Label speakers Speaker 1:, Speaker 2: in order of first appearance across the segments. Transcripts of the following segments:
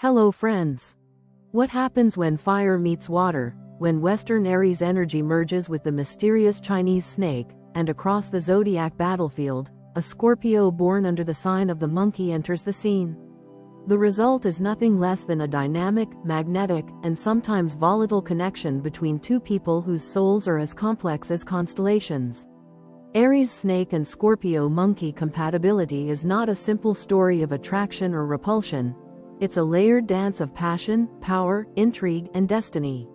Speaker 1: Hello friends. What happens when fire meets water, when Western Aries energy merges with the mysterious Chinese snake, and across the zodiac battlefield, a Scorpio born under the sign of the monkey enters the scene? The result is nothing less than a dynamic, magnetic, and sometimes volatile connection between two people whose souls are as complex as constellations. Aries Snake and Scorpio Monkey compatibility is not a simple story of attraction or repulsion. It's a layered dance of passion, power, intrigue, and destiny.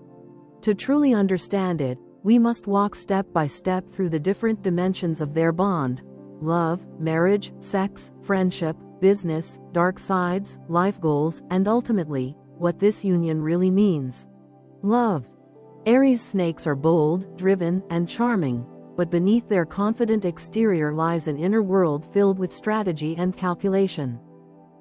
Speaker 1: To truly understand it, we must walk step by step through the different dimensions of their bond: love, marriage, sex, friendship, business, dark sides, life goals, and ultimately, what this union really means. Love. Aries snakes are bold, driven, and charming, but beneath their confident exterior lies an inner world filled with strategy and calculation.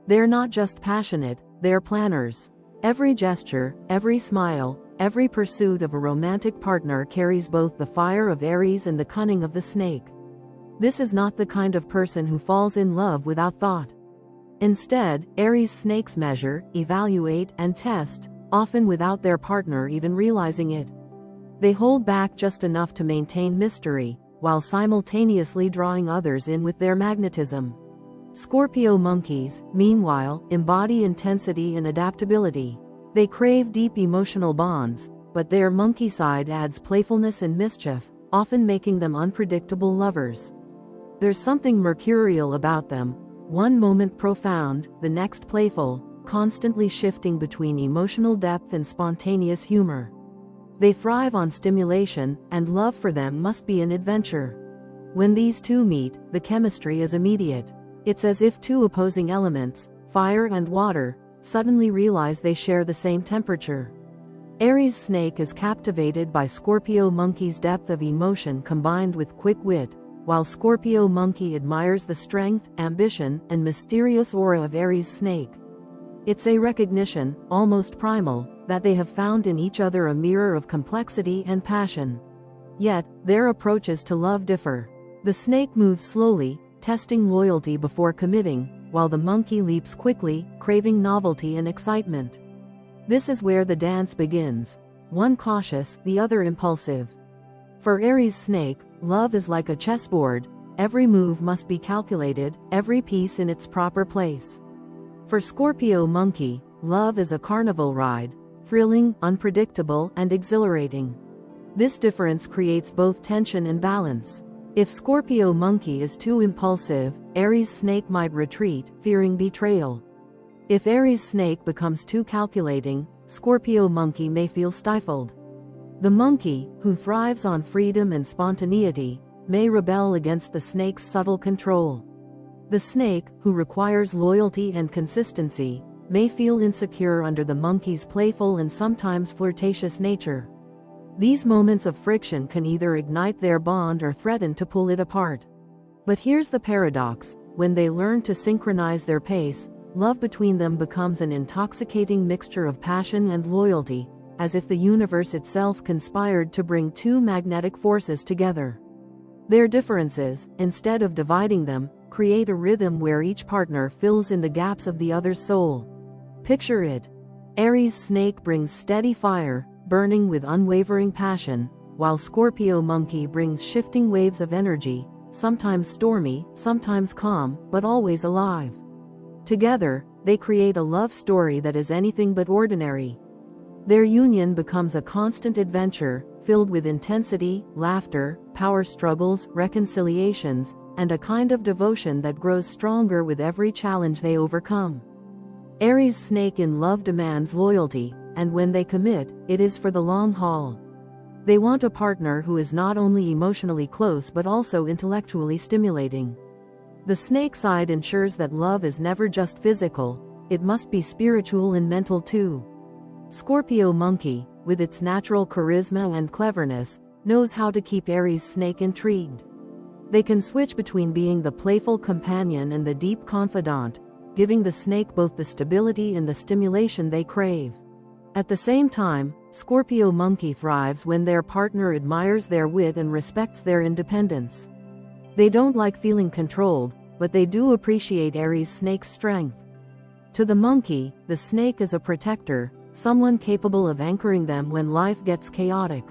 Speaker 1: They're not just passionate, they're planners. Every gesture, every smile, every pursuit of a romantic partner carries both the fire of Aries and the cunning of the snake. This is not the kind of person who falls in love without thought. Instead, Aries snakes measure, evaluate, and test, often without their partner even realizing it. They hold back just enough to maintain mystery, while simultaneously drawing others in with their magnetism. Scorpio monkeys, meanwhile, embody intensity and adaptability. They crave deep emotional bonds, but their monkey side adds playfulness and mischief, often making them unpredictable lovers. There's something mercurial about them, one moment profound, the next playful, constantly shifting between emotional depth and spontaneous humor. They thrive on stimulation, and love for them must be an adventure. When these two meet, the chemistry is immediate. It's as if two opposing elements, fire and water, suddenly realize they share the same temperature. Aries Snake is captivated by Scorpio Monkey's depth of emotion combined with quick wit, while Scorpio Monkey admires the strength, ambition, and mysterious aura of Aries Snake. It's a recognition, almost primal, that they have found in each other a mirror of complexity and passion. Yet, their approaches to love differ. The snake moves slowly, testing loyalty before committing, while the monkey leaps quickly, craving novelty and excitement. This is where the dance begins, one cautious, the other impulsive. For Aries Snake, love is like a chessboard. Every move must be calculated, every piece in its proper place. For Scorpio Monkey, love is a carnival ride, thrilling, unpredictable, and exhilarating. This difference creates both tension and balance. If Scorpio Monkey is too impulsive, Aries Snake might retreat, fearing betrayal. If Aries Snake becomes too calculating, Scorpio Monkey may feel stifled. The monkey, who thrives on freedom and spontaneity, may rebel against the snake's subtle control. The snake, who requires loyalty and consistency, may feel insecure under the monkey's playful and sometimes flirtatious nature. These moments of friction can either ignite their bond or threaten to pull it apart. But here's the paradox: when they learn to synchronize their pace, love between them becomes an intoxicating mixture of passion and loyalty, as if the universe itself conspired to bring two magnetic forces together. Their differences, instead of dividing them, create a rhythm where each partner fills in the gaps of the other's soul. Picture it. Aries Snake brings steady fire, burning with unwavering passion, while Scorpio Monkey brings shifting waves of energy, sometimes stormy, sometimes calm, but always alive. Together, they create a love story that is anything but ordinary. Their union becomes a constant adventure, filled with intensity, laughter, power struggles, reconciliations, and a kind of devotion that grows stronger with every challenge they overcome. Aries Snake in love demands loyalty, and when they commit, it is for the long haul. They want a partner who is not only emotionally close but also intellectually stimulating. The snake side ensures that love is never just physical, it must be spiritual and mental too. Scorpio Monkey, with its natural charisma and cleverness, knows how to keep Aries Snake intrigued. They can switch between being the playful companion and the deep confidant, giving the snake both the stability and the stimulation they crave. At the same time, Scorpio Monkey thrives when their partner admires their wit and respects their independence. They don't like feeling controlled, but they do appreciate Aries Snake's strength. To the monkey, the snake is a protector, someone capable of anchoring them when life gets chaotic.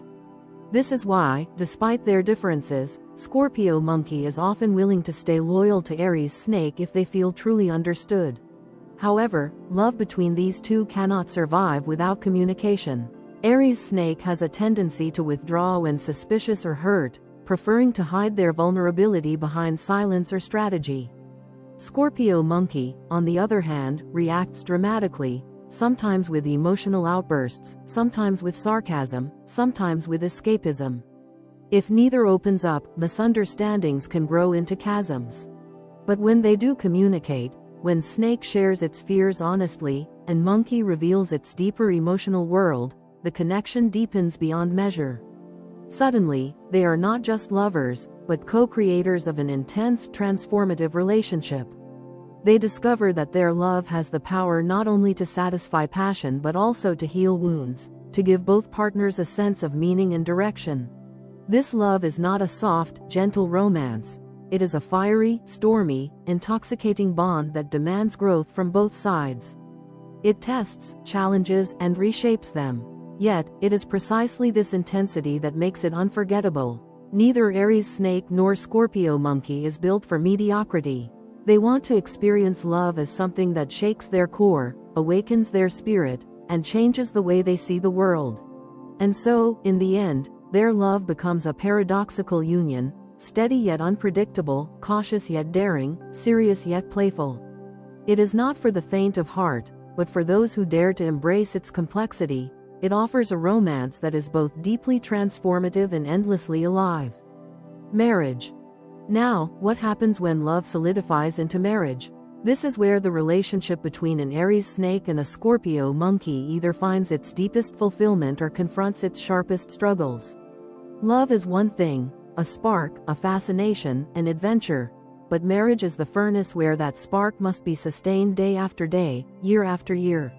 Speaker 1: This is why, despite their differences, Scorpio Monkey is often willing to stay loyal to Aries Snake if they feel truly understood. However, love between these two cannot survive without communication. Aries Snake has a tendency to withdraw when suspicious or hurt, preferring to hide their vulnerability behind silence or strategy. Scorpio Monkey, on the other hand, reacts dramatically, sometimes with emotional outbursts, sometimes with sarcasm, sometimes with escapism. If neither opens up, misunderstandings can grow into chasms. But when they do communicate, when Snake shares its fears honestly, and Monkey reveals its deeper emotional world, the connection deepens beyond measure. Suddenly, they are not just lovers, but co-creators of an intense, transformative relationship. They discover that their love has the power not only to satisfy passion but also to heal wounds, to give both partners a sense of meaning and direction. This love is not a soft, gentle romance. It is a fiery, stormy, intoxicating bond that demands growth from both sides. It tests, challenges, and reshapes them. Yet, it is precisely this intensity that makes it unforgettable. Neither Aries Snake nor Scorpio Monkey is built for mediocrity. They want to experience love as something that shakes their core, awakens their spirit, and changes the way they see the world. And so, in the end, their love becomes a paradoxical union, steady yet unpredictable, cautious yet daring, serious yet playful. It is not for the faint of heart, but for those who dare to embrace its complexity. It offers a romance that is both deeply transformative and endlessly alive. Marriage. Now, what happens when love solidifies into marriage? This is where the relationship between an Aries Snake and a Scorpio Monkey either finds its deepest fulfillment or confronts its sharpest struggles. Love is one thing, a spark, a fascination, an adventure. But marriage is the furnace where that spark must be sustained day after day, year after year.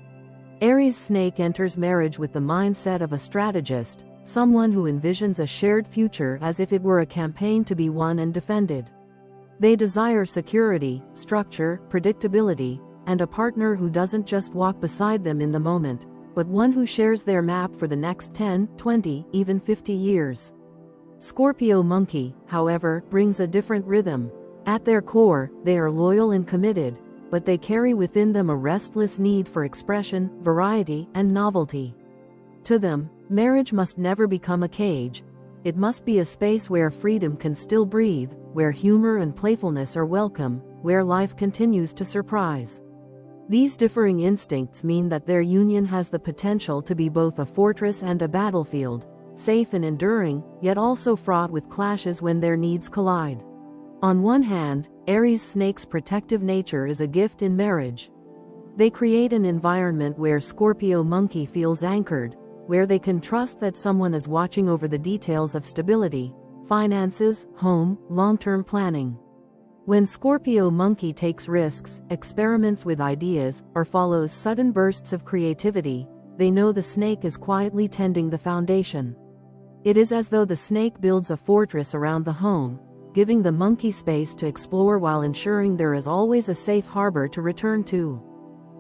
Speaker 1: Aries Snake enters marriage with the mindset of a strategist, someone who envisions a shared future as if it were a campaign to be won and defended. They desire security, structure, predictability, and a partner who doesn't just walk beside them in the moment, but one who shares their map for the next 10, 20, even 50 years. Scorpio Monkey, however, brings a different rhythm. At their core, they are loyal and committed, but they carry within them a restless need for expression, variety, and novelty. To them, marriage must never become a cage. It must be a space where freedom can still breathe, where humor and playfulness are welcome, where life continues to surprise. These differing instincts mean that their union has the potential to be both a fortress and a battlefield, safe and enduring, yet also fraught with clashes when their needs collide. On one hand, Aries Snake's protective nature is a gift in marriage. They create an environment where Scorpio Monkey feels anchored, where they can trust that someone is watching over the details of stability, finances, home, long-term planning. When Scorpio Monkey takes risks, experiments with ideas, or follows sudden bursts of creativity, they know the snake is quietly tending the foundation. It is as though the snake builds a fortress around the home, giving the monkey space to explore while ensuring there is always a safe harbor to return to.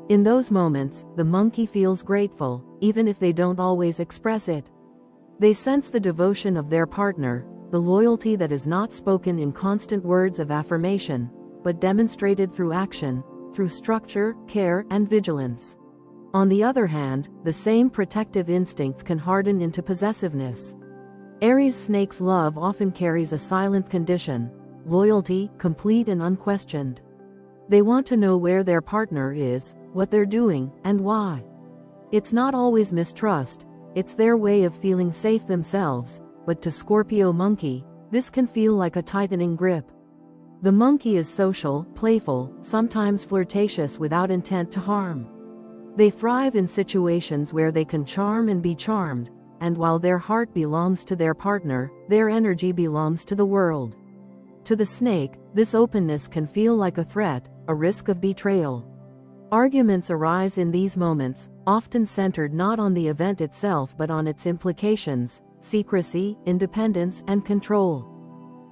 Speaker 1: In those moments, the monkey feels grateful, even if they don't always express it. They sense the devotion of their partner, the loyalty that is not spoken in constant words of affirmation, but demonstrated through action, through structure, care, and vigilance. On the other hand, the same protective instinct can harden into possessiveness. Aries Snake's love often carries a silent condition: loyalty, complete and unquestioned. They want to know where their partner is, what they're doing, and why. It's not always mistrust, it's their way of feeling safe themselves, but to Scorpio Monkey, this can feel like a tightening grip. The monkey is social, playful, sometimes flirtatious without intent to harm. They thrive in situations where they can charm and be charmed, and while their heart belongs to their partner, their energy belongs to the world. To the snake, this openness can feel like a threat, a risk of betrayal. Arguments arise in these moments, often centered not on the event itself but on its implications: secrecy, independence, and control.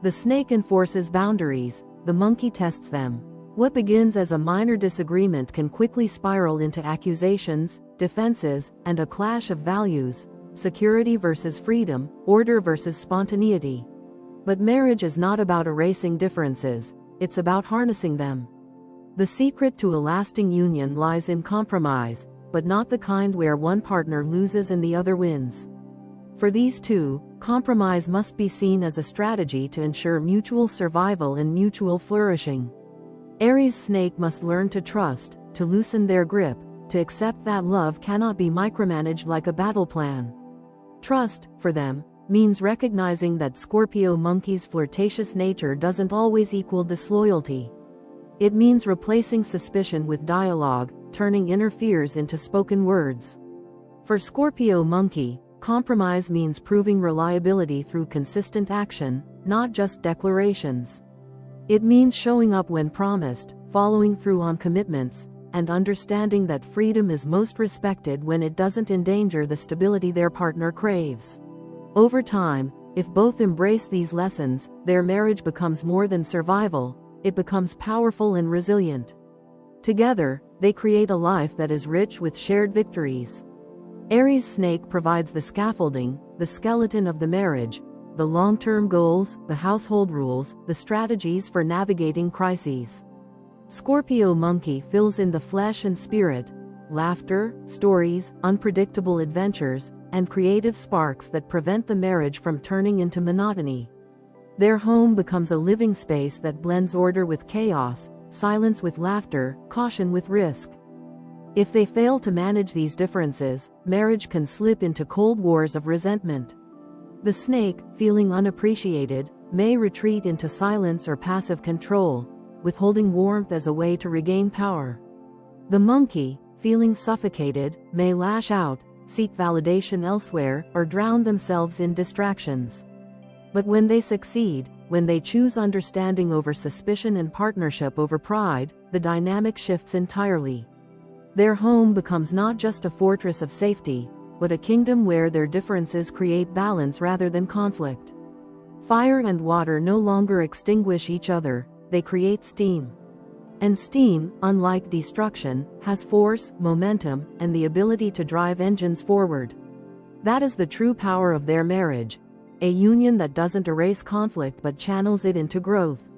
Speaker 1: The snake enforces boundaries, the monkey tests them. What begins as a minor disagreement can quickly spiral into accusations, defenses, and a clash of values: security versus freedom, order versus spontaneity. But marriage is not about erasing differences, it's about harnessing them. The secret to a lasting union lies in compromise, but not the kind where one partner loses and the other wins. For these two, compromise must be seen as a strategy to ensure mutual survival and mutual flourishing. Aries Snake must learn to trust, to loosen their grip, to accept that love cannot be micromanaged like a battle plan. Trust, for them, means recognizing that Scorpio Monkey's flirtatious nature doesn't always equal disloyalty. It means replacing suspicion with dialogue, turning inner fears into spoken words. For Scorpio Monkey, compromise means proving reliability through consistent action, not just declarations. It means showing up when promised, following through on commitments, and understanding that freedom is most respected when it doesn't endanger the stability their partner craves. Over time, if both embrace these lessons, their marriage becomes more than survival, it becomes powerful and resilient. Together, they create a life that is rich with shared victories. Aries Snake provides the scaffolding, the skeleton of the marriage, the long-term goals, the household rules, the strategies for navigating crises. Scorpio Monkey fills in the flesh and spirit, laughter, stories, unpredictable adventures, and creative sparks that prevent the marriage from turning into monotony. Their home becomes a living space that blends order with chaos, silence with laughter, caution with risk. If they fail to manage these differences, marriage can slip into cold wars of resentment. The snake, feeling unappreciated, may retreat into silence or passive control, withholding warmth as a way to regain power. The monkey, feeling suffocated, may lash out, seek validation elsewhere, or drown themselves in distractions. But when they succeed, when they choose understanding over suspicion and partnership over pride, the dynamic shifts entirely. Their home becomes not just a fortress of safety, but a kingdom where their differences create balance rather than conflict. Fire and water no longer extinguish each other, they create steam. And steam, unlike destruction, has force, momentum, and the ability to drive engines forward. That is the true power of their marriage, a union that doesn't erase conflict but channels it into growth.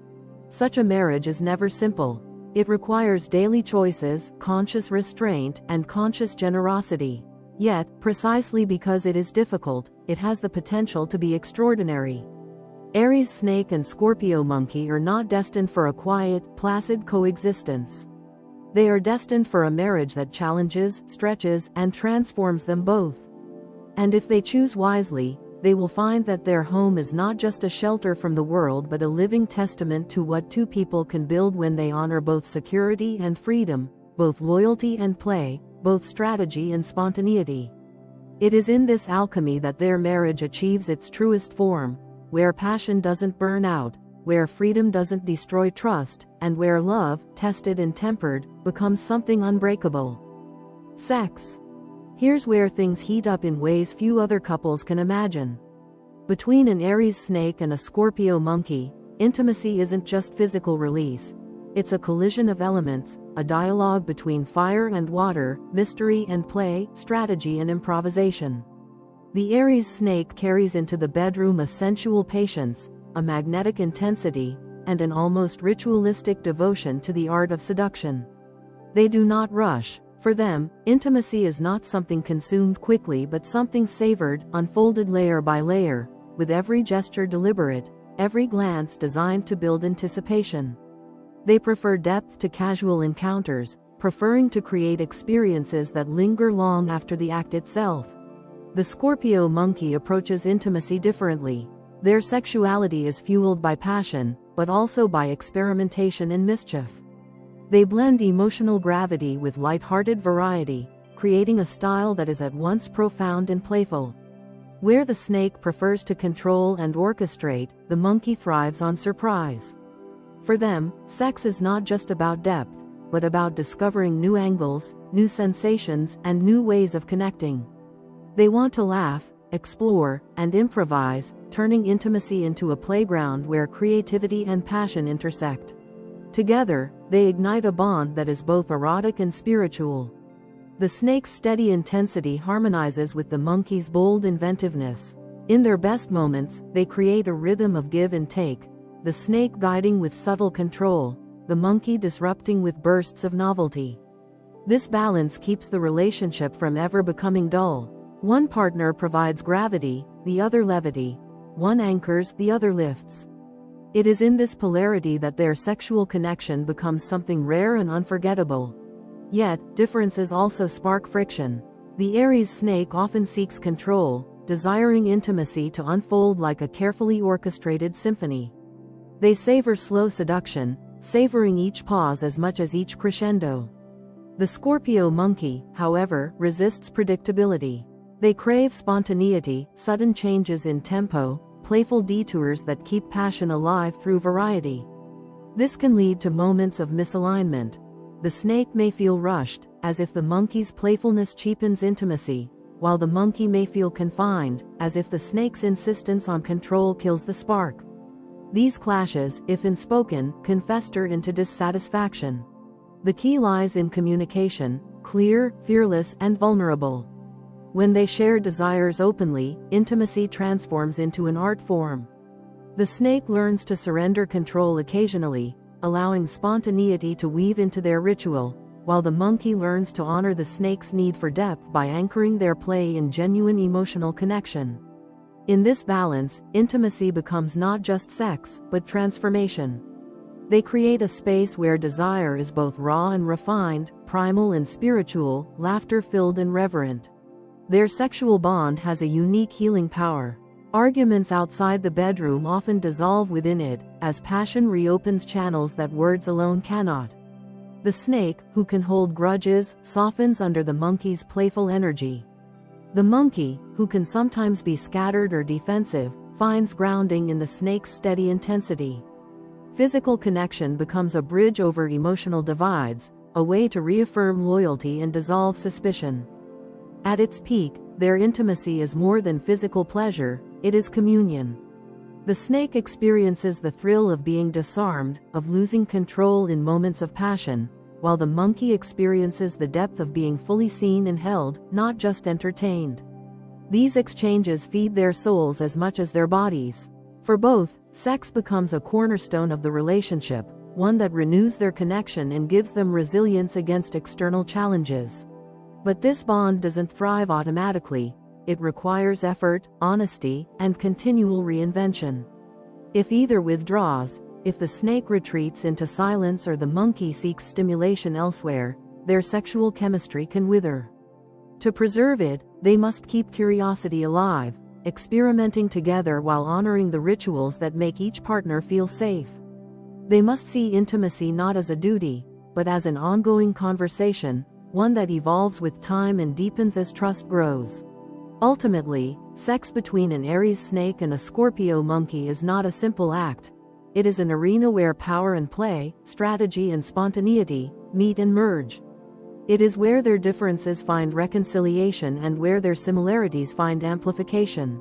Speaker 1: Such a marriage is never simple. It requires daily choices, conscious restraint, and conscious generosity. Yet, precisely because it is difficult, it has the potential to be extraordinary. Aries Snake and Scorpio Monkey are not destined for a quiet, placid coexistence. They are destined for a marriage that challenges, stretches, and transforms them both. And if they choose wisely, they will find that their home is not just a shelter from the world but a living testament to what two people can build when they honor both security and freedom, both loyalty and play, both strategy and spontaneity. It is in this alchemy that their marriage achieves its truest form, where passion doesn't burn out, where freedom doesn't destroy trust, and where love, tested and tempered, becomes something unbreakable. Sex. Here's where things heat up in ways few other couples can imagine. Between an Aries Snake and a Scorpio Monkey, intimacy isn't just physical release. It's a collision of elements, a dialogue between fire and water, mystery and play, strategy and improvisation. The Aries Snake carries into the bedroom a sensual patience, a magnetic intensity, and an almost ritualistic devotion to the art of seduction. They do not rush. For them, intimacy is not something consumed quickly but something savored, unfolded layer by layer, with every gesture deliberate, every glance designed to build anticipation. They prefer depth to casual encounters, preferring to create experiences that linger long after the act itself. The Scorpio Monkey approaches intimacy differently. Their sexuality is fueled by passion, but also by experimentation and mischief. They blend emotional gravity with light-hearted variety, creating a style that is at once profound and playful. Where the snake prefers to control and orchestrate, the monkey thrives on surprise. For them, sex is not just about depth, but about discovering new angles, new sensations, and new ways of connecting. They want to laugh, explore, and improvise, turning intimacy into a playground where creativity and passion intersect. Together, they ignite a bond that is both erotic and spiritual. The snake's steady intensity harmonizes with the monkey's bold inventiveness. In their best moments, they create a rhythm of give and take, the snake guiding with subtle control, the monkey disrupting with bursts of novelty. This balance keeps the relationship from ever becoming dull. One partner provides gravity, the other levity. One anchors, the other lifts. It is in this polarity that their sexual connection becomes something rare and unforgettable. Yet, differences also spark friction. The Aries snake often seeks control, desiring intimacy to unfold like a carefully orchestrated symphony. They savor slow seduction, savoring each pause as much as each crescendo. The Scorpio monkey, however, resists predictability. They crave spontaneity, sudden changes in tempo, playful detours that keep passion alive through variety. This can lead to moments of misalignment. The snake may feel rushed, as if the monkey's playfulness cheapens intimacy, while the monkey may feel confined, as if the snake's insistence on control kills the spark. These clashes, if unspoken, can fester into dissatisfaction. The key lies in communication, clear, fearless, and vulnerable. When they share desires openly, intimacy transforms into an art form. The snake learns to surrender control occasionally, allowing spontaneity to weave into their ritual, while the monkey learns to honor the snake's need for depth by anchoring their play in genuine emotional connection. In this balance, intimacy becomes not just sex, but transformation. They create a space where desire is both raw and refined, primal and spiritual, laughter-filled and reverent. Their sexual bond has a unique healing power. Arguments outside the bedroom often dissolve within it, as passion reopens channels that words alone cannot. The snake, who can hold grudges, softens under the monkey's playful energy. The monkey, who can sometimes be scattered or defensive, finds grounding in the snake's steady intensity. Physical connection becomes a bridge over emotional divides, a way to reaffirm loyalty and dissolve suspicion. At its peak, their intimacy is more than physical pleasure, it is communion. The snake experiences the thrill of being disarmed, of losing control in moments of passion, while the monkey experiences the depth of being fully seen and held, not just entertained. These exchanges feed their souls as much as their bodies. For both, sex becomes a cornerstone of the relationship, one that renews their connection and gives them resilience against external challenges. But this bond doesn't thrive automatically. It requires effort, honesty, and continual reinvention. If either withdraws, if the snake retreats into silence or the monkey seeks stimulation elsewhere, their sexual chemistry can wither. To preserve it, they must keep curiosity alive, experimenting together while honoring the rituals that make each partner feel safe. They must see intimacy not as a duty, but as an ongoing conversation, one that evolves with time and deepens as trust grows. Ultimately, sex between an Aries snake and a Scorpio monkey is not a simple act. It is an arena where power and play, strategy and spontaneity, meet and merge. It is where their differences find reconciliation and where their similarities find amplification.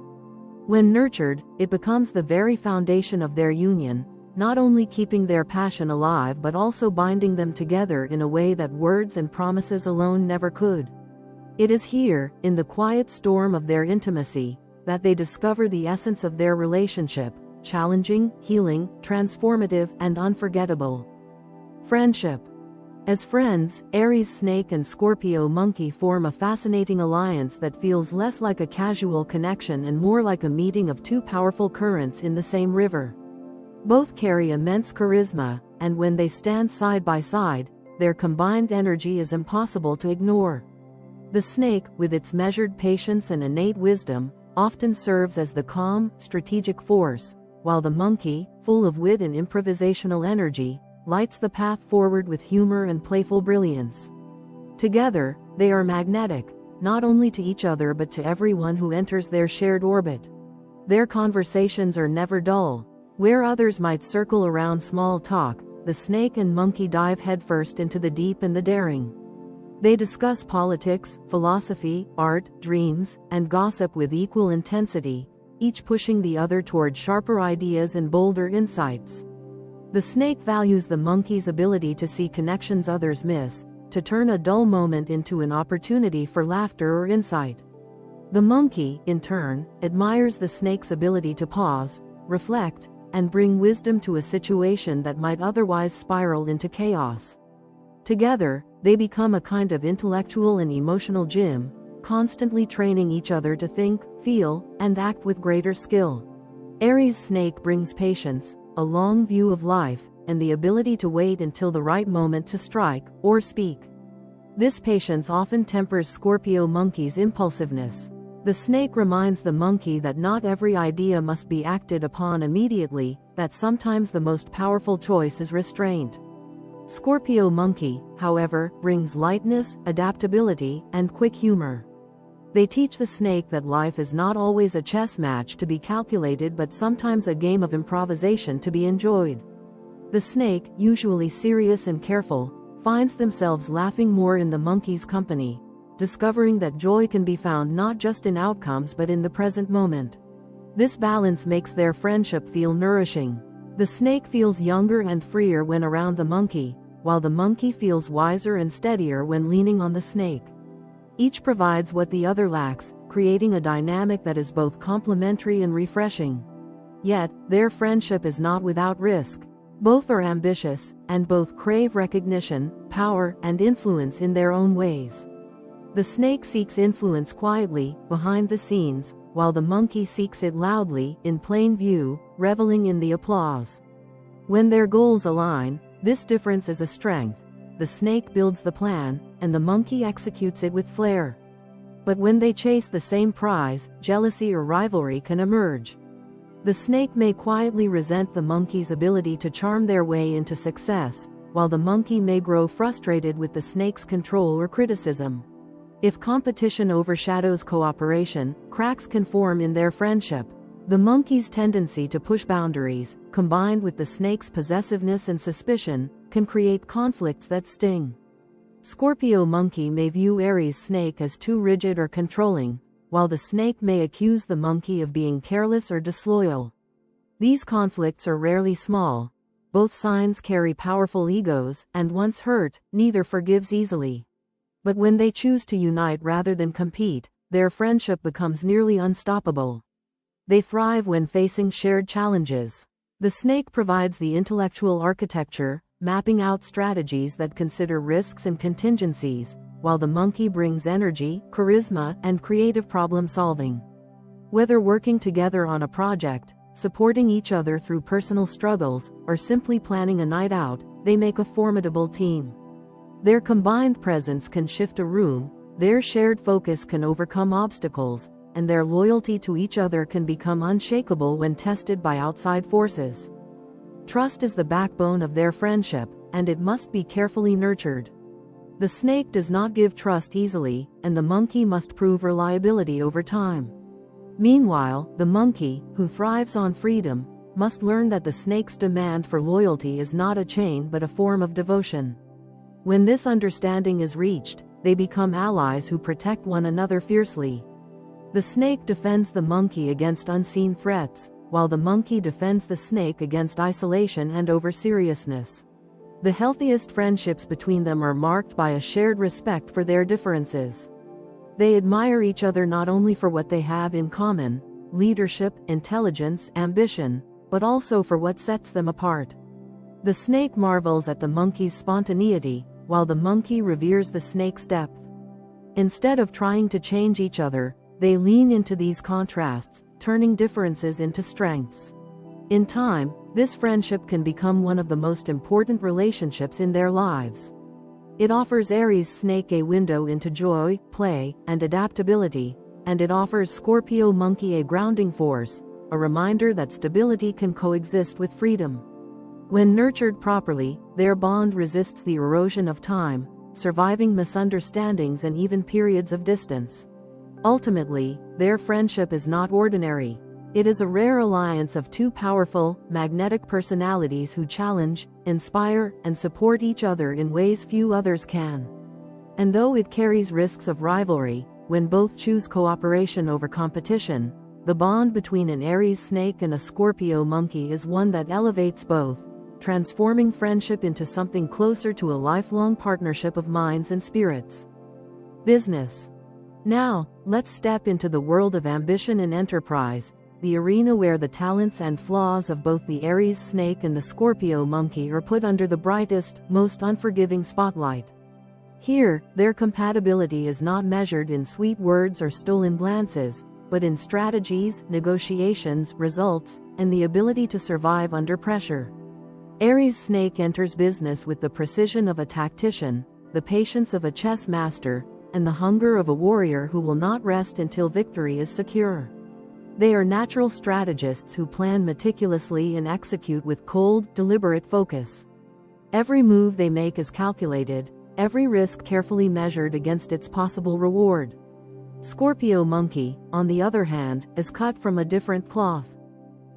Speaker 1: When nurtured, it becomes the very foundation of their union, not only keeping their passion alive but also binding them together in a way that words and promises alone never could. It is here, in the quiet storm of their intimacy, that they discover the essence of their relationship, challenging, healing, transformative, and unforgettable. Friendship. As friends, Aries snake and Scorpio monkey form a fascinating alliance that feels less like a casual connection and more like a meeting of two powerful currents in the same river. Both carry immense charisma, and when they stand side by side, their combined energy is impossible to ignore. The snake, with its measured patience and innate wisdom, often serves as the calm, strategic force, while the monkey, full of wit and improvisational energy, lights the path forward with humor and playful brilliance. Together, they are magnetic, not only to each other but to everyone who enters their shared orbit. Their conversations are never dull. Where others might circle around small talk, the snake and monkey dive headfirst into the deep and the daring. They discuss politics, philosophy, art, dreams, and gossip with equal intensity, each pushing the other toward sharper ideas and bolder insights. The snake values the monkey's ability to see connections others miss, to turn a dull moment into an opportunity for laughter or insight. The monkey, in turn, admires the snake's ability to pause, reflect, and bring wisdom to a situation that might otherwise spiral into chaos. Together, they become a kind of intellectual and emotional gym, constantly training each other to think, feel, and act with greater skill. Aries Snake brings patience, a long view of life, and the ability to wait until the right moment to strike, or speak. This patience often tempers Scorpio Monkey's impulsiveness. The snake reminds the monkey that not every idea must be acted upon immediately, that sometimes the most powerful choice is restraint. Scorpio Monkey, however, brings lightness, adaptability, and quick humor. They teach the snake that life is not always a chess match to be calculated but sometimes a game of improvisation to be enjoyed. The snake, usually serious and careful, finds themselves laughing more in the monkey's company, discovering that joy can be found not just in outcomes but in the present moment. This balance makes their friendship feel nourishing. The snake feels younger and freer when around the monkey, while the monkey feels wiser and steadier when leaning on the snake. Each provides what the other lacks, creating a dynamic that is both complementary and refreshing. Yet, their friendship is not without risk. Both are ambitious, and both crave recognition, power, and influence in their own ways. The snake seeks influence quietly, behind the scenes, while the monkey seeks it loudly, in plain view, reveling in the applause. When their goals align, this difference is a strength. The snake builds the plan, and the monkey executes it with flair. But when they chase the same prize, jealousy or rivalry can emerge. The snake may quietly resent the monkey's ability to charm their way into success, while the monkey may grow frustrated with the snake's control or criticism. If competition overshadows cooperation, cracks can form in their friendship. The monkey's tendency to push boundaries, combined with the snake's possessiveness and suspicion, can create conflicts that sting. Scorpio Monkey may view Aries Snake as too rigid or controlling, while the snake may accuse the monkey of being careless or disloyal. These conflicts are rarely small. Both signs carry powerful egos, and once hurt, neither forgives easily. But when they choose to unite rather than compete, their friendship becomes nearly unstoppable. They thrive when facing shared challenges. The snake provides the intellectual architecture, mapping out strategies that consider risks and contingencies, while the monkey brings energy, charisma, and creative problem solving. Whether working together on a project, supporting each other through personal struggles, or simply planning a night out, they make a formidable team. Their combined presence can shift a room, their shared focus can overcome obstacles, and their loyalty to each other can become unshakable when tested by outside forces. Trust is the backbone of their friendship, and it must be carefully nurtured. The snake does not give trust easily, and the monkey must prove reliability over time. Meanwhile, the monkey, who thrives on freedom, must learn that the snake's demand for loyalty is not a chain but a form of devotion. When this understanding is reached, they become allies who protect one another fiercely. The snake defends the monkey against unseen threats, while the monkey defends the snake against isolation and over-seriousness. The healthiest friendships between them are marked by a shared respect for their differences. They admire each other not only for what they have in common, leadership, intelligence, ambition, but also for what sets them apart. The snake marvels at the monkey's spontaneity, while the monkey reveres the snake's depth. Instead of trying to change each other, they lean into these contrasts, turning differences into strengths. In time, this friendship can become one of the most important relationships in their lives. It offers Aries Snake a window into joy, play, and adaptability, and it offers Scorpio Monkey a grounding force, a reminder that stability can coexist with freedom. When nurtured properly, their bond resists the erosion of time, surviving misunderstandings and even periods of distance. Ultimately, their friendship is not ordinary. It is a rare alliance of two powerful, magnetic personalities who challenge, inspire, and support each other in ways few others can. And though it carries risks of rivalry, when both choose cooperation over competition, the bond between an Aries Snake and a Scorpio Monkey is one that elevates both, transforming friendship into something closer to a lifelong partnership of minds and spirits. Business. Now, let's step into the world of ambition and enterprise, the arena where the talents and flaws of both the Aries Snake and the Scorpio Monkey are put under the brightest, most unforgiving spotlight. Here, their compatibility is not measured in sweet words or stolen glances, but in strategies, negotiations, results, and the ability to survive under pressure. Aries Snake enters business with the precision of a tactician, the patience of a chess master, and the hunger of a warrior who will not rest until victory is secure. They are natural strategists who plan meticulously and execute with cold, deliberate focus. Every move they make is calculated, every risk carefully measured against its possible reward. Scorpio Monkey, on the other hand, is cut from a different cloth.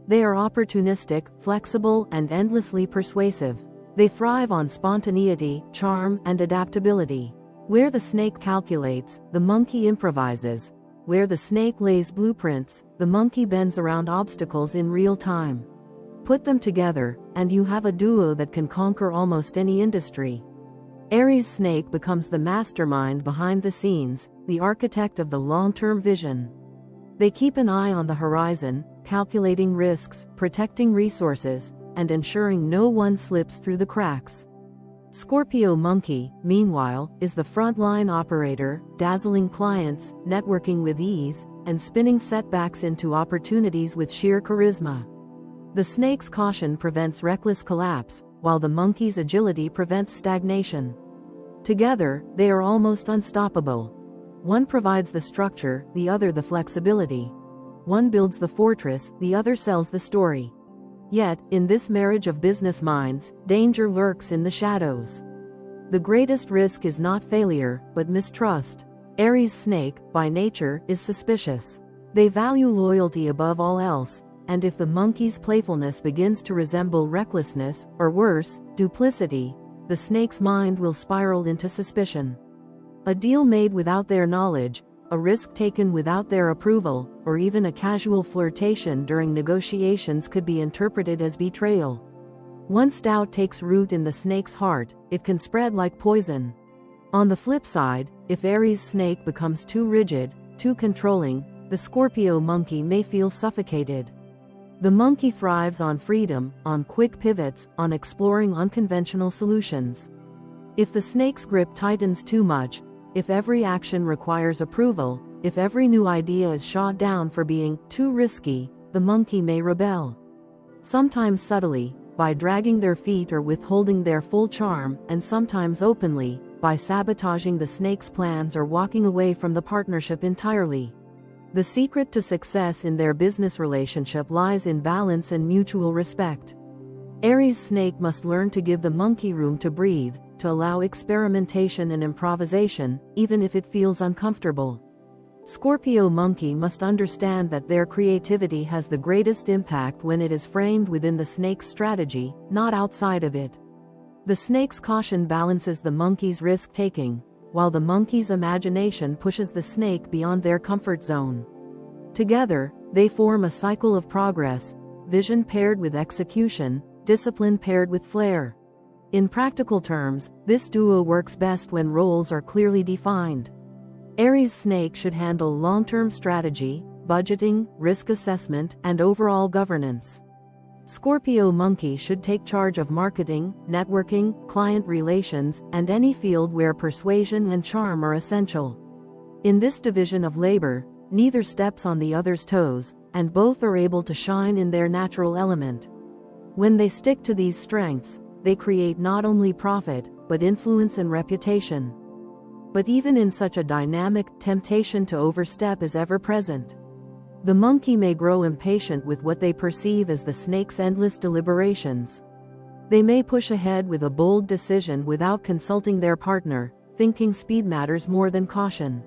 Speaker 1: They are opportunistic, flexible, and endlessly persuasive. They thrive on spontaneity, charm, and adaptability. Where the snake calculates, the monkey improvises. Where the snake lays blueprints, the monkey bends around obstacles in real time. Put them together, and you have a duo that can conquer almost any industry. Aries Snake becomes the mastermind behind the scenes, the architect of the long-term vision. They keep an eye on the horizon, calculating risks, protecting resources, and ensuring no one slips through the cracks. Scorpio Monkey, meanwhile, is the frontline operator, dazzling clients, networking with ease, and spinning setbacks into opportunities with sheer charisma. The snake's caution prevents reckless collapse, while the monkey's agility prevents stagnation. Together, they are almost unstoppable. One provides the structure, the other the flexibility. One builds the fortress, the other sells the story. Yet, in this marriage of business minds, danger lurks in the shadows. The greatest risk is not failure, but mistrust. Aries Snake, by nature, is suspicious. They value loyalty above all else, and if the monkey's playfulness begins to resemble recklessness, or worse, duplicity, the snake's mind will spiral into suspicion. A deal made without their knowledge, a risk taken without their approval, or even a casual flirtation during negotiations could be interpreted as betrayal. Once doubt takes root in the snake's heart, it can spread like poison. On the flip side, if Aries Snake becomes too rigid, too controlling, the Scorpio Monkey may feel suffocated. The monkey thrives on freedom, on quick pivots, on exploring unconventional solutions. If the snake's grip tightens too much, if every action requires approval, if every new idea is shot down for being too risky, the monkey may rebel. Sometimes subtly, by dragging their feet or withholding their full charm, and sometimes openly, by sabotaging the snake's plans or walking away from the partnership entirely. The secret to success in their business relationship lies in balance and mutual respect. Aries Snake must learn to give the monkey room to breathe, to allow experimentation and improvisation, even if it feels uncomfortable. Scorpio Monkey must understand that their creativity has the greatest impact when it is framed within the snake's strategy, not outside of it. The snake's caution balances the monkey's risk-taking, while the monkey's imagination pushes the snake beyond their comfort zone. Together, they form a cycle of progress, vision paired with execution, discipline paired with flair. In practical terms, this duo works best when roles are clearly defined. Aries Snake should handle long-term strategy, budgeting, risk assessment, and overall governance. Scorpio Monkey should take charge of marketing, networking, client relations, and any field where persuasion and charm are essential. In this division of labor, neither steps on the other's toes, and both are able to shine in their natural element. When they stick to these strengths, they create not only profit, but influence and reputation. But even in such a dynamic, temptation to overstep is ever present. The monkey may grow impatient with what they perceive as the snake's endless deliberations. They may push ahead with a bold decision without consulting their partner, thinking speed matters more than caution.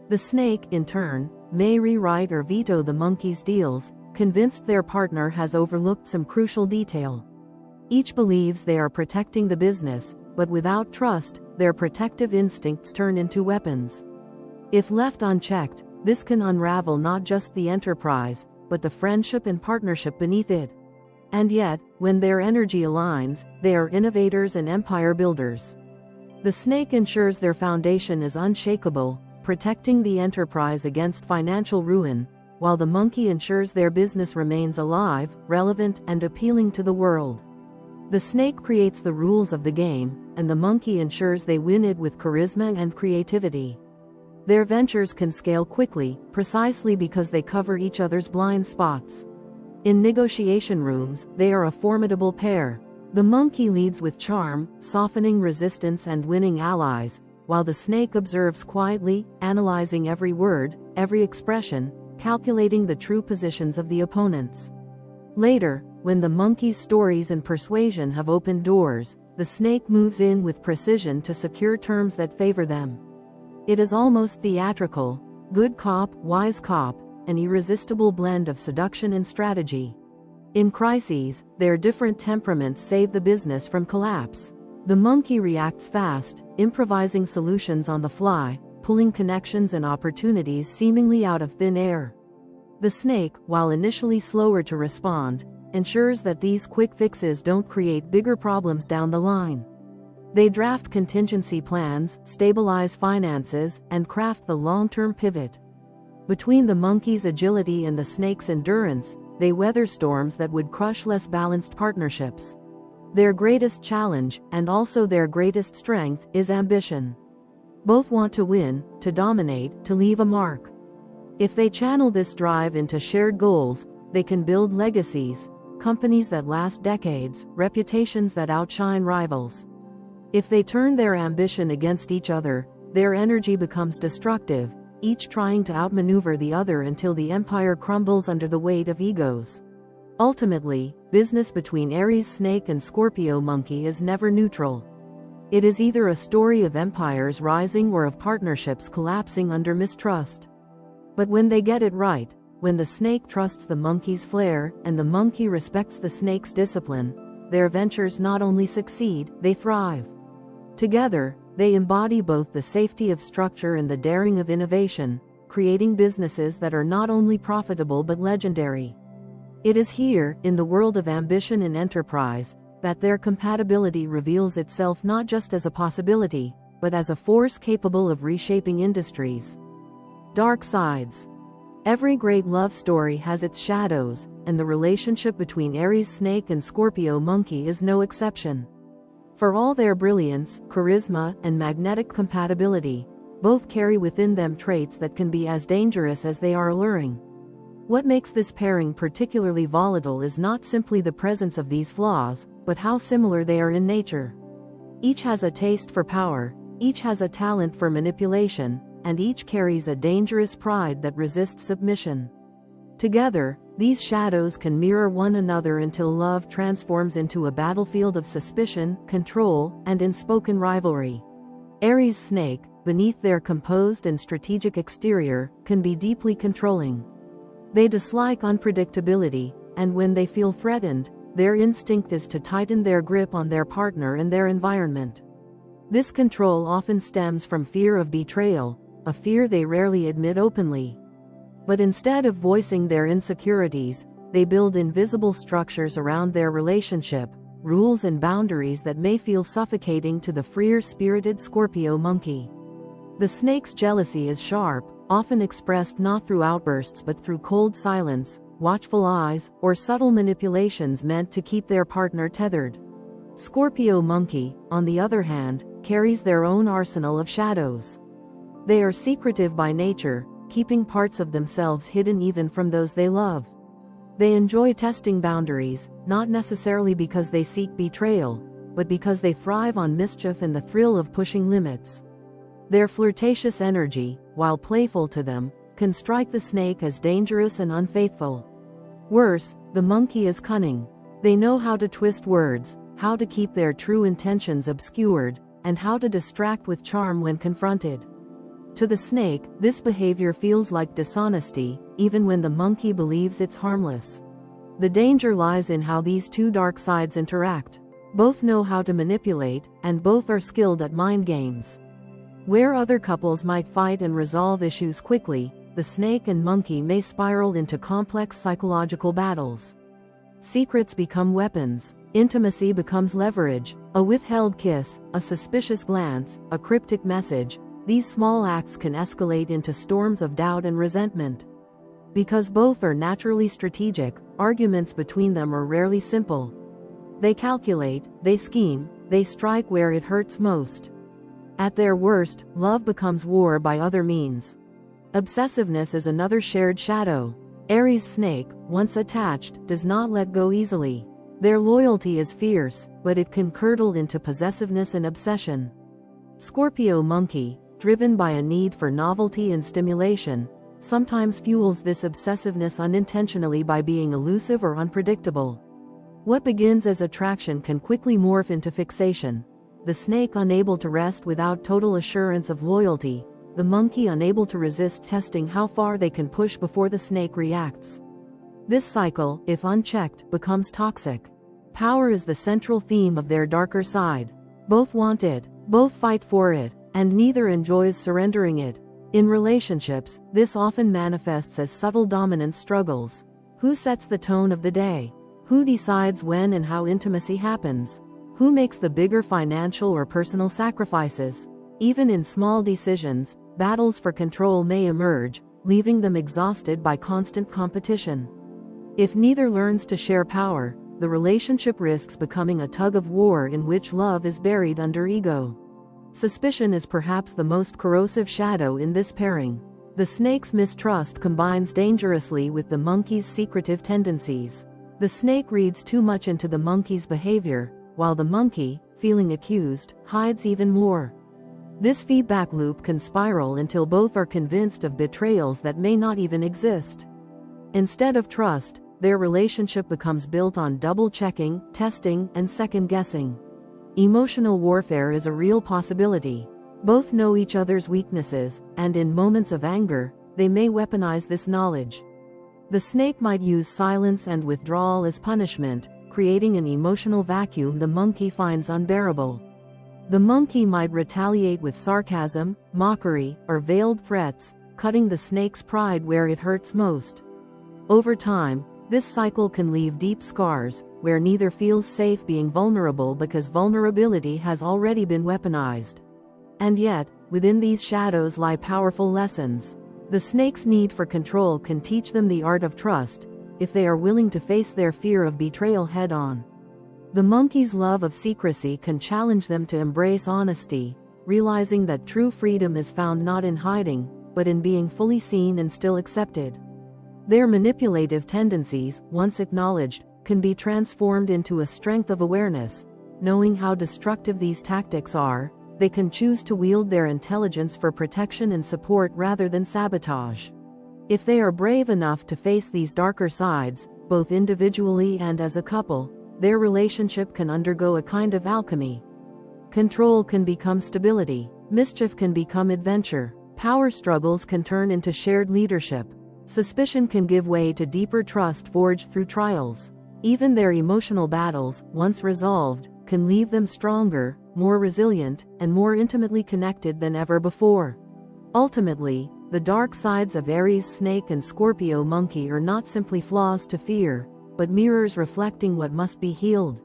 Speaker 1: The snake, in turn, may rewrite or veto the monkey's deals, convinced their partner has overlooked some crucial detail. Each believes they are protecting the business, but without trust, their protective instincts turn into weapons. If left unchecked, this can unravel not just the enterprise, but the friendship and partnership beneath it. And yet, when their energy aligns, they are innovators and empire builders. The snake ensures their foundation is unshakable, protecting the enterprise against financial ruin, while the monkey ensures their business remains alive, relevant, and appealing to the world. The snake creates the rules of the game, and the monkey ensures they win it with charisma and creativity. Their ventures can scale quickly, precisely because they cover each other's blind spots. In negotiation rooms, they are a formidable pair. The monkey leads with charm, softening resistance and winning allies, while the snake observes quietly, analyzing every word, every expression, calculating the true positions of the opponents. Later, when the monkey's stories and persuasion have opened doors, the snake moves in with precision to secure terms that favor them. It is almost theatrical, good cop, wise cop, an irresistible blend of seduction and strategy. In crises, their different temperaments save the business from collapse. The monkey reacts fast, improvising solutions on the fly, pulling connections and opportunities seemingly out of thin air. The snake, while initially slower to respond, ensures that these quick fixes don't create bigger problems down the line. They draft contingency plans, stabilize finances, and craft the long-term pivot. Between the monkey's agility and the snake's endurance, they weather storms that would crush less balanced partnerships. Their greatest challenge, and also their greatest strength, is ambition. Both want to win, to dominate, to leave a mark. If they channel this drive into shared goals, they can build legacies, companies that last decades, reputations that outshine rivals. If they turn their ambition against each other, their energy becomes destructive, each trying to outmaneuver the other until the empire crumbles under the weight of egos. Ultimately, business between Aries Snake and Scorpio Monkey is never neutral. It is either a story of empires rising or of partnerships collapsing under mistrust. But when they get it right, when the snake trusts the monkey's flair, and the monkey respects the snake's discipline, their ventures not only succeed, they thrive. Together, they embody both the safety of structure and the daring of innovation, creating businesses that are not only profitable but legendary. It is here, in the world of ambition and enterprise, that their compatibility reveals itself not just as a possibility, but as a force capable of reshaping industries. Dark sides. Every great love story has its shadows, and the relationship between Aries Snake and Scorpio Monkey is no exception. For all their brilliance, charisma, and magnetic compatibility, both carry within them traits that can be as dangerous as they are alluring. What makes this pairing particularly volatile is not simply the presence of these flaws, but how similar they are in nature. Each has a taste for power, each has a talent for manipulation, and each carries a dangerous pride that resists submission. Together, these shadows can mirror one another until love transforms into a battlefield of suspicion, control, and unspoken rivalry. Aries Snake, beneath their composed and strategic exterior, can be deeply controlling. They dislike unpredictability, and when they feel threatened, their instinct is to tighten their grip on their partner and their environment. This control often stems from fear of betrayal, a fear they rarely admit openly. But instead of voicing their insecurities, they build invisible structures around their relationship, rules and boundaries that may feel suffocating to the freer-spirited Scorpio Monkey. The snake's jealousy is sharp, often expressed not through outbursts but through cold silence, watchful eyes, or subtle manipulations meant to keep their partner tethered. Scorpio Monkey, on the other hand, carries their own arsenal of shadows. They are secretive by nature, keeping parts of themselves hidden even from those they love. They enjoy testing boundaries, not necessarily because they seek betrayal, but because they thrive on mischief and the thrill of pushing limits. Their flirtatious energy, while playful to them, can strike the snake as dangerous and unfaithful. Worse, the monkey is cunning. They know how to twist words, how to keep their true intentions obscured, and how to distract with charm when confronted. To the snake, this behavior feels like dishonesty, even when the monkey believes it's harmless. The danger lies in how these two dark sides interact. Both know how to manipulate, and both are skilled at mind games. Where other couples might fight and resolve issues quickly, the snake and monkey may spiral into complex psychological battles. Secrets become weapons. Intimacy becomes leverage. A withheld kiss, a suspicious glance, a cryptic message. These small acts can escalate into storms of doubt and resentment. Because both are naturally strategic, arguments between them are rarely simple. They calculate, they scheme, they strike where it hurts most. At their worst, love becomes war by other means. Obsessiveness is another shared shadow. Aries Snake, once attached, does not let go easily. Their loyalty is fierce, but it can curdle into possessiveness and obsession. Scorpio Monkey, driven by a need for novelty and stimulation, sometimes fuels this obsessiveness unintentionally by being elusive or unpredictable. What begins as attraction can quickly morph into fixation. The snake unable to rest without total assurance of loyalty, the monkey unable to resist testing how far they can push before the snake reacts. This cycle, if unchecked, becomes toxic. Power is the central theme of their darker side. Both want it, both fight for it, and neither enjoys surrendering it. In relationships, this often manifests as subtle dominance struggles. Who sets the tone of the day? Who decides when and how intimacy happens? Who makes the bigger financial or personal sacrifices? Even in small decisions, battles for control may emerge, leaving them exhausted by constant competition. If neither learns to share power, the relationship risks becoming a tug-of-war in which love is buried under ego. Suspicion is perhaps the most corrosive shadow in this pairing. The snake's mistrust combines dangerously with the monkey's secretive tendencies. The snake reads too much into the monkey's behavior, while the monkey, feeling accused, hides even more. This feedback loop can spiral until both are convinced of betrayals that may not even exist. Instead of trust, their relationship becomes built on double-checking, testing, and second-guessing. Emotional warfare is a real possibility. Both know each other's weaknesses, and in moments of anger, they may weaponize this knowledge. The snake might use silence and withdrawal as punishment, creating an emotional vacuum the monkey finds unbearable. The monkey might retaliate with sarcasm, mockery, or veiled threats, cutting the snake's pride where it hurts most. Over time, this cycle can leave deep scars, where neither feels safe being vulnerable because vulnerability has already been weaponized. And yet, within these shadows lie powerful lessons. The snake's need for control can teach them the art of trust, if they are willing to face their fear of betrayal head-on. The monkey's love of secrecy can challenge them to embrace honesty, realizing that true freedom is found not in hiding, but in being fully seen and still accepted. Their manipulative tendencies, once acknowledged, can be transformed into a strength of awareness. Knowing how destructive these tactics are, they can choose to wield their intelligence for protection and support rather than sabotage. If they are brave enough to face these darker sides, both individually and as a couple, their relationship can undergo a kind of alchemy. Control can become stability, mischief can become adventure, power struggles can turn into shared leadership, suspicion can give way to deeper trust forged through trials. Even their emotional battles, once resolved, can leave them stronger, more resilient, and more intimately connected than ever before. Ultimately, the dark sides of Aries Snake and Scorpio Monkey are not simply flaws to fear, but mirrors reflecting what must be healed.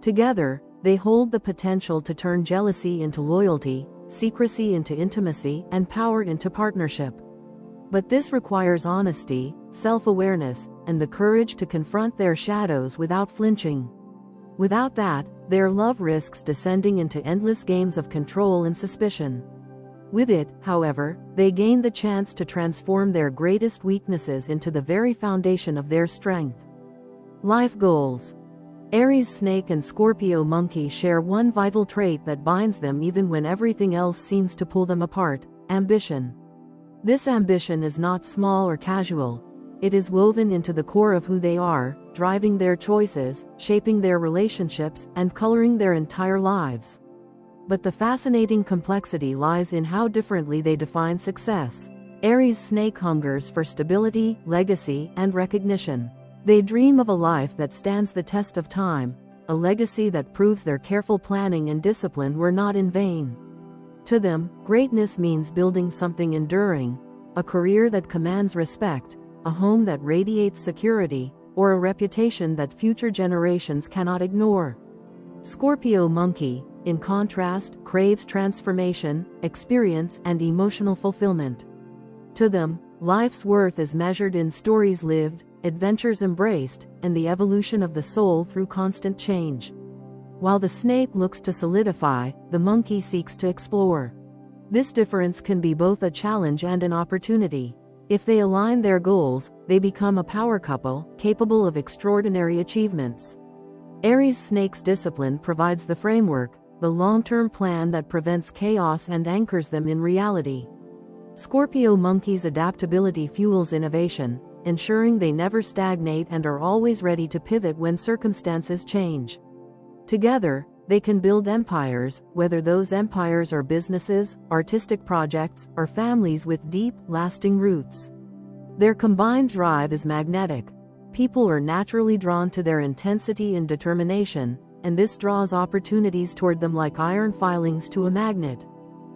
Speaker 1: Together, they hold the potential to turn jealousy into loyalty, secrecy into intimacy, and power into partnership. But this requires honesty, self-awareness, and the courage to confront their shadows without flinching. Without that, their love risks descending into endless games of control and suspicion. With it, however, they gain the chance to transform their greatest weaknesses into the very foundation of their strength. Life goals. Aries Snake and Scorpio Monkey share one vital trait that binds them even when everything else seems to pull them apart: ambition. This ambition is not small or casual. It is woven into the core of who they are, driving their choices, shaping their relationships, and coloring their entire lives. But the fascinating complexity lies in how differently they define success. Aries Snake hungers for stability, legacy, and recognition. They dream of a life that stands the test of time, a legacy that proves their careful planning and discipline were not in vain. To them, greatness means building something enduring, a career that commands respect, a home that radiates security, or a reputation that future generations cannot ignore. Scorpio Monkey, in contrast, craves transformation, experience, and emotional fulfillment. To them, life's worth is measured in stories lived, adventures embraced, and the evolution of the soul through constant change. While the snake looks to solidify, the monkey seeks to explore. This difference can be both a challenge and an opportunity. If they align their goals, they become a power couple, capable of extraordinary achievements. Aries Snake's discipline provides the framework, the long-term plan that prevents chaos and anchors them in reality. Scorpio Monkey's adaptability fuels innovation, ensuring they never stagnate and are always ready to pivot when circumstances change. Together, they can build empires, whether those empires are businesses, artistic projects, or families with deep, lasting roots. Their combined drive is magnetic. People are naturally drawn to their intensity and determination, and this draws opportunities toward them like iron filings to a magnet.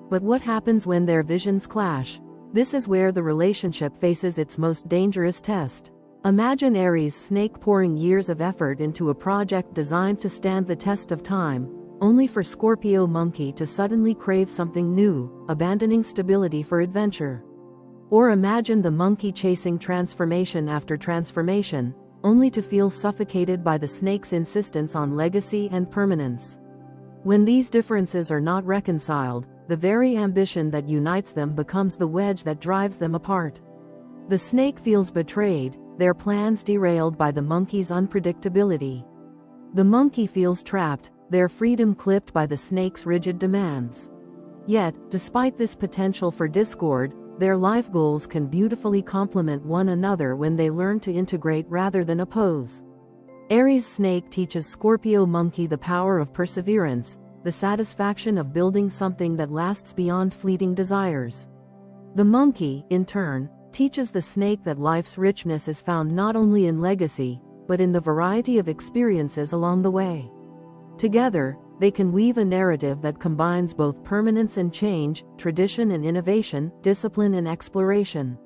Speaker 1: But what happens when their visions clash? This is where the relationship faces its most dangerous test. Imagine Aries Snake pouring years of effort into a project designed to stand the test of time, only for Scorpio Monkey to suddenly crave something new, abandoning stability for adventure. Or imagine the monkey chasing transformation after transformation, only to feel suffocated by the snake's insistence on legacy and permanence. When these differences are not reconciled, the very ambition that unites them becomes the wedge that drives them apart. The snake feels betrayed, their plans derailed by the monkey's unpredictability. The monkey feels trapped, their freedom clipped by the snake's rigid demands. Yet, despite this potential for discord, their life goals can beautifully complement one another when they learn to integrate rather than oppose. Aries Snake teaches Scorpio Monkey the power of perseverance, the satisfaction of building something that lasts beyond fleeting desires. The monkey, in turn, teaches the snake that life's richness is found not only in legacy, but in the variety of experiences along the way. Together, they can weave a narrative that combines both permanence and change, tradition and innovation, discipline and exploration.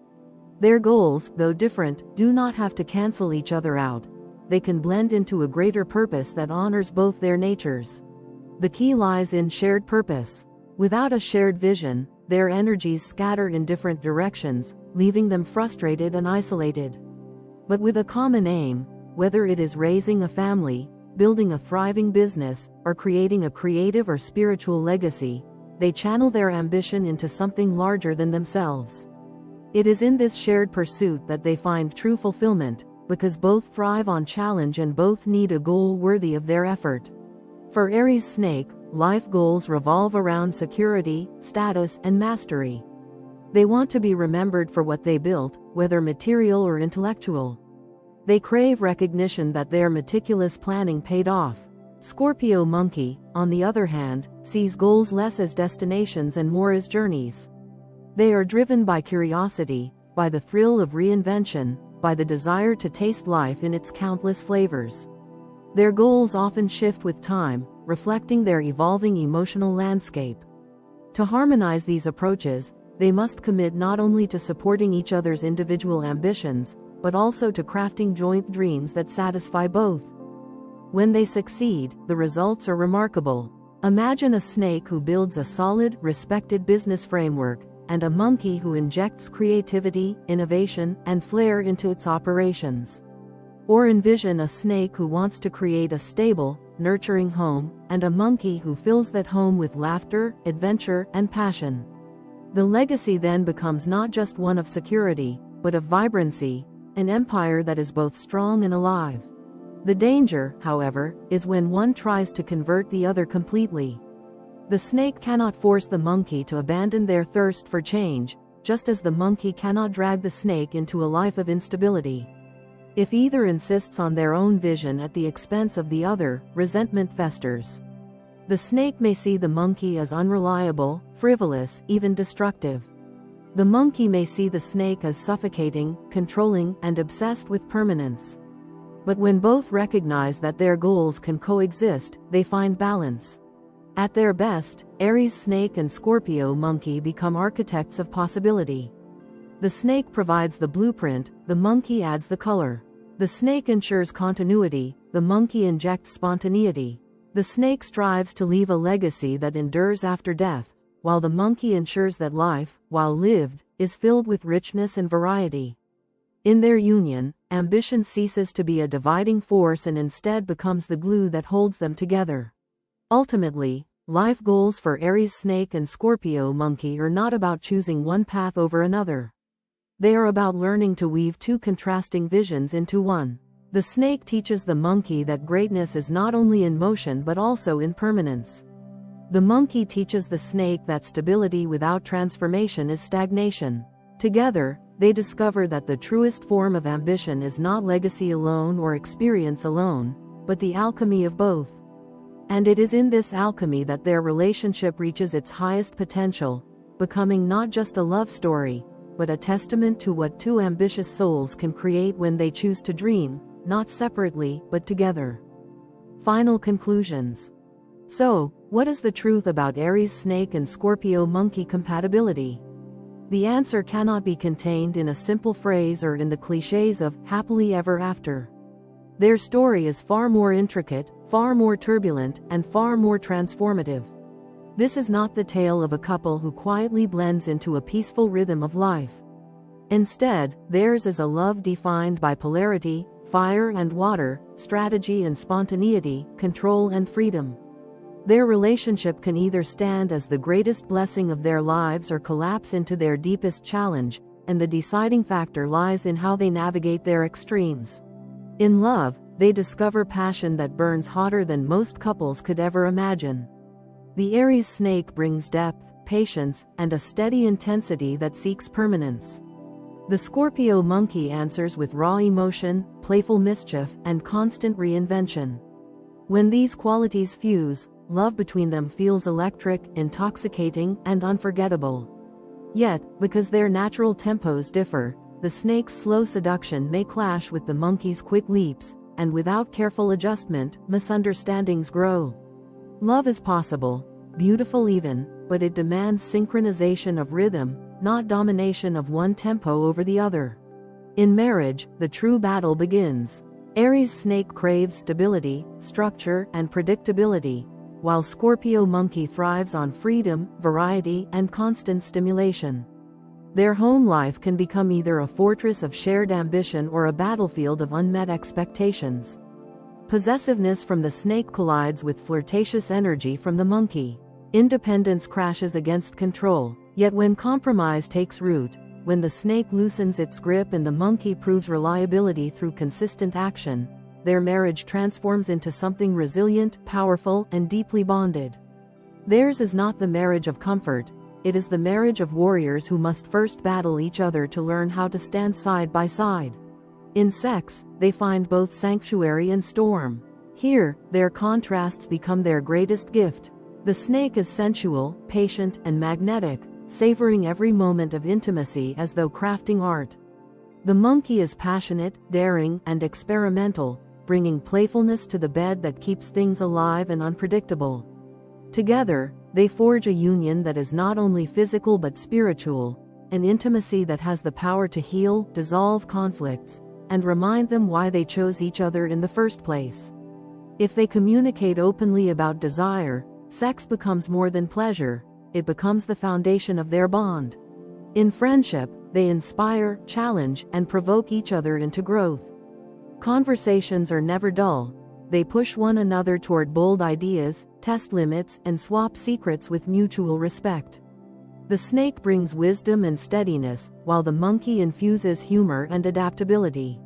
Speaker 1: Their goals, though different, do not have to cancel each other out. They can blend into a greater purpose that honors both their natures. The key lies in shared purpose. Without a shared vision, their energies scatter in different directions, leaving them frustrated and isolated. But with a common aim, whether it is raising a family, building a thriving business, or creating a creative or spiritual legacy, they channel their ambition into something larger than themselves. It is in this shared pursuit that they find true fulfillment, because both thrive on challenge and both need a goal worthy of their effort. For Aries Snake, life goals revolve around security, status, and mastery. They want to be remembered for what they built, whether material or intellectual. They crave recognition that their meticulous planning paid off. Scorpio Monkey, on the other hand, sees goals less as destinations and more as journeys. They are driven by curiosity, by the thrill of reinvention, by the desire to taste life in its countless flavors. Their goals often shift with time, reflecting their evolving emotional landscape. To harmonize these approaches, they must commit not only to supporting each other's individual ambitions, but also to crafting joint dreams that satisfy both. When they succeed, the results are remarkable. Imagine a snake who builds a solid, respected business framework, and a monkey who injects creativity, innovation, and flair into its operations. Or envision a snake who wants to create a stable, nurturing home, and a monkey who fills that home with laughter, adventure, and passion. The legacy then becomes not just one of security, but of vibrancy, an empire that is both strong and alive. The danger, however, is when one tries to convert the other completely. The snake cannot force the monkey to abandon their thirst for change, just as the monkey cannot drag the snake into a life of instability. If either insists on their own vision at the expense of the other, resentment festers. The snake may see the monkey as unreliable, frivolous, even destructive. The monkey may see the snake as suffocating, controlling, and obsessed with permanence. But when both recognize that their goals can coexist, they find balance. At their best, Aries Snake and Scorpio Monkey become architects of possibility. The snake provides the blueprint, the monkey adds the color. The snake ensures continuity, the monkey injects spontaneity. The snake strives to leave a legacy that endures after death, while the monkey ensures that life, while lived, is filled with richness and variety. In their union, ambition ceases to be a dividing force and instead becomes the glue that holds them together. Ultimately, life goals for Aries Snake and Scorpio Monkey are not about choosing one path over another. They are about learning to weave two contrasting visions into one. The snake teaches the monkey that greatness is not only in motion but also in permanence. The monkey teaches the snake that stability without transformation is stagnation. Together, they discover that the truest form of ambition is not legacy alone or experience alone, but the alchemy of both. And it is in this alchemy that their relationship reaches its highest potential, becoming not just a love story, but a testament to what two ambitious souls can create when they choose to dream, not separately, but together. Final conclusions. So, what is the truth about Aries Snake and Scorpio Monkey compatibility? The answer cannot be contained in a simple phrase or in the clichés of happily ever after. Their story is far more intricate, far more turbulent, and far more transformative. This is not the tale of a couple who quietly blends into a peaceful rhythm of life. Instead, theirs is a love defined by polarity, fire and water, strategy and spontaneity, control and freedom. Their relationship can either stand as the greatest blessing of their lives or collapse into their deepest challenge, and the deciding factor lies in how they navigate their extremes. In love, they discover passion that burns hotter than most couples could ever imagine. The Aries Snake brings depth, patience, and a steady intensity that seeks permanence. The Scorpio Monkey answers with raw emotion, playful mischief, and constant reinvention. When these qualities fuse, love between them feels electric, intoxicating, and unforgettable. Yet, because their natural tempos differ, the snake's slow seduction may clash with the monkey's quick leaps, and without careful adjustment, misunderstandings grow. Love is possible, beautiful even, but it demands synchronization of rhythm, not domination of one tempo over the other. In marriage, the true battle begins. Aries Snake craves stability, structure, and predictability, while Scorpio Monkey thrives on freedom, variety, and constant stimulation. Their home life can become either a fortress of shared ambition or a battlefield of unmet expectations. Possessiveness from the snake collides with flirtatious energy from the monkey. Independence crashes against control, yet when compromise takes root, when the snake loosens its grip and the monkey proves reliability through consistent action, their marriage transforms into something resilient, powerful, and deeply bonded. Theirs is not the marriage of comfort, it is the marriage of warriors who must first battle each other to learn how to stand side by side. In sex, they find both sanctuary and storm. Here, their contrasts become their greatest gift. The snake is sensual, patient, and magnetic, savoring every moment of intimacy as though crafting art. The monkey is passionate, daring, and experimental, bringing playfulness to the bed that keeps things alive and unpredictable. Together, they forge a union that is not only physical but spiritual, an intimacy that has the power to heal, dissolve conflicts, and remind them why they chose each other in the first place. If they communicate openly about desire, sex becomes more than pleasure, it becomes the foundation of their bond. In friendship, they inspire, challenge, and provoke each other into growth. Conversations are never dull. They push one another toward bold ideas, test limits, and swap secrets with mutual respect. The snake brings wisdom and steadiness, while the monkey infuses humor and adaptability.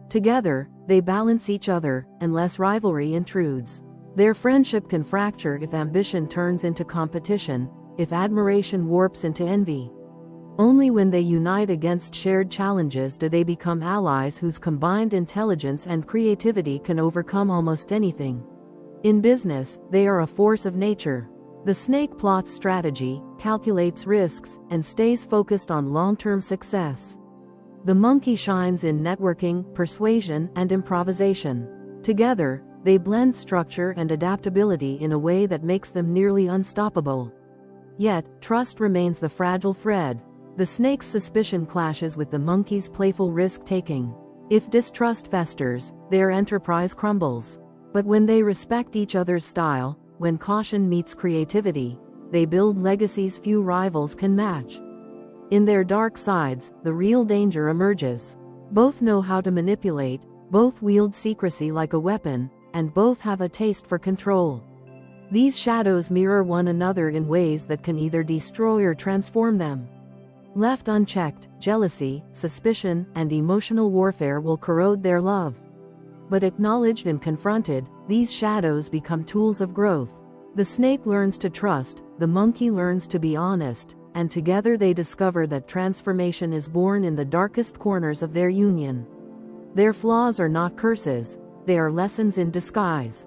Speaker 1: Together, they balance each other, unless rivalry intrudes. Their friendship can fracture if ambition turns into competition, if admiration warps into envy. Only when they unite against shared challenges do they become allies whose combined intelligence and creativity can overcome almost anything. In business, they are a force of nature. The snake plots strategy, calculates risks, and stays focused on long-term success. The monkey shines in networking, persuasion, and improvisation. Together, they blend structure and adaptability in a way that makes them nearly unstoppable. Yet, trust remains the fragile thread. The snake's suspicion clashes with the monkey's playful risk-taking. If distrust festers, their enterprise crumbles. But when they respect each other's style, when caution meets creativity, they build legacies few rivals can match. In their dark sides, the real danger emerges. Both know how to manipulate, both wield secrecy like a weapon, and both have a taste for control. These shadows mirror one another in ways that can either destroy or transform them. Left unchecked, jealousy, suspicion, and emotional warfare will corrode their love. But acknowledged and confronted, these shadows become tools of growth. The snake learns to trust, the monkey learns to be honest, and together they discover that transformation is born in the darkest corners of their union. Their flaws are not curses, they are lessons in disguise.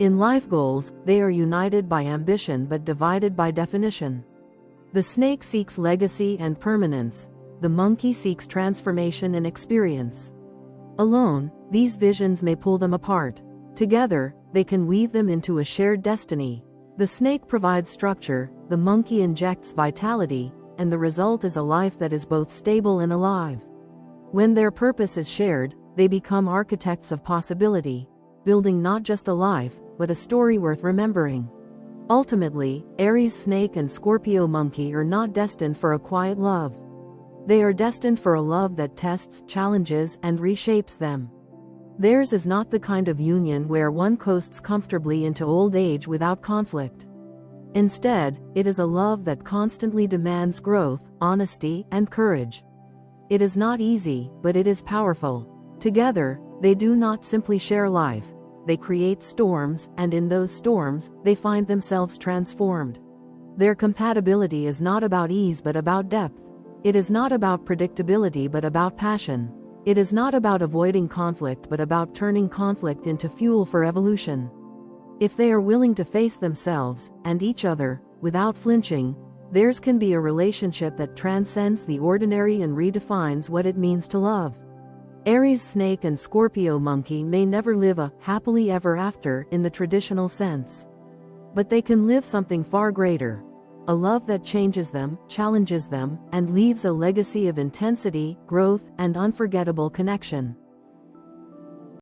Speaker 1: In life goals, they are united by ambition but divided by definition. The snake seeks legacy and permanence, the monkey seeks transformation and experience. Alone, these visions may pull them apart. Together, they can weave them into a shared destiny. The snake provides structure, the monkey injects vitality, and the result is a life that is both stable and alive. When their purpose is shared, they become architects of possibility, building not just a life, but a story worth remembering. Ultimately, Aries Snake and Scorpio Monkey are not destined for a quiet love. They are destined for a love that tests, challenges, and reshapes them. Theirs is not the kind of union where one coasts comfortably into old age without conflict. Instead, it is a love that constantly demands growth, honesty, and courage. It is not easy, but it is powerful. Together, they do not simply share life, they create storms, and in those storms, they find themselves transformed. Their compatibility is not about ease but about depth. It is not about predictability but about passion. It is not about avoiding conflict but about turning conflict into fuel for evolution. If they are willing to face themselves, and each other, without flinching, theirs can be a relationship that transcends the ordinary and redefines what it means to love. Aries Snake and Scorpio Monkey may never live a happily ever after in the traditional sense. But they can live something far greater. A love that changes them, challenges them, and leaves a legacy of intensity, growth, and unforgettable connection.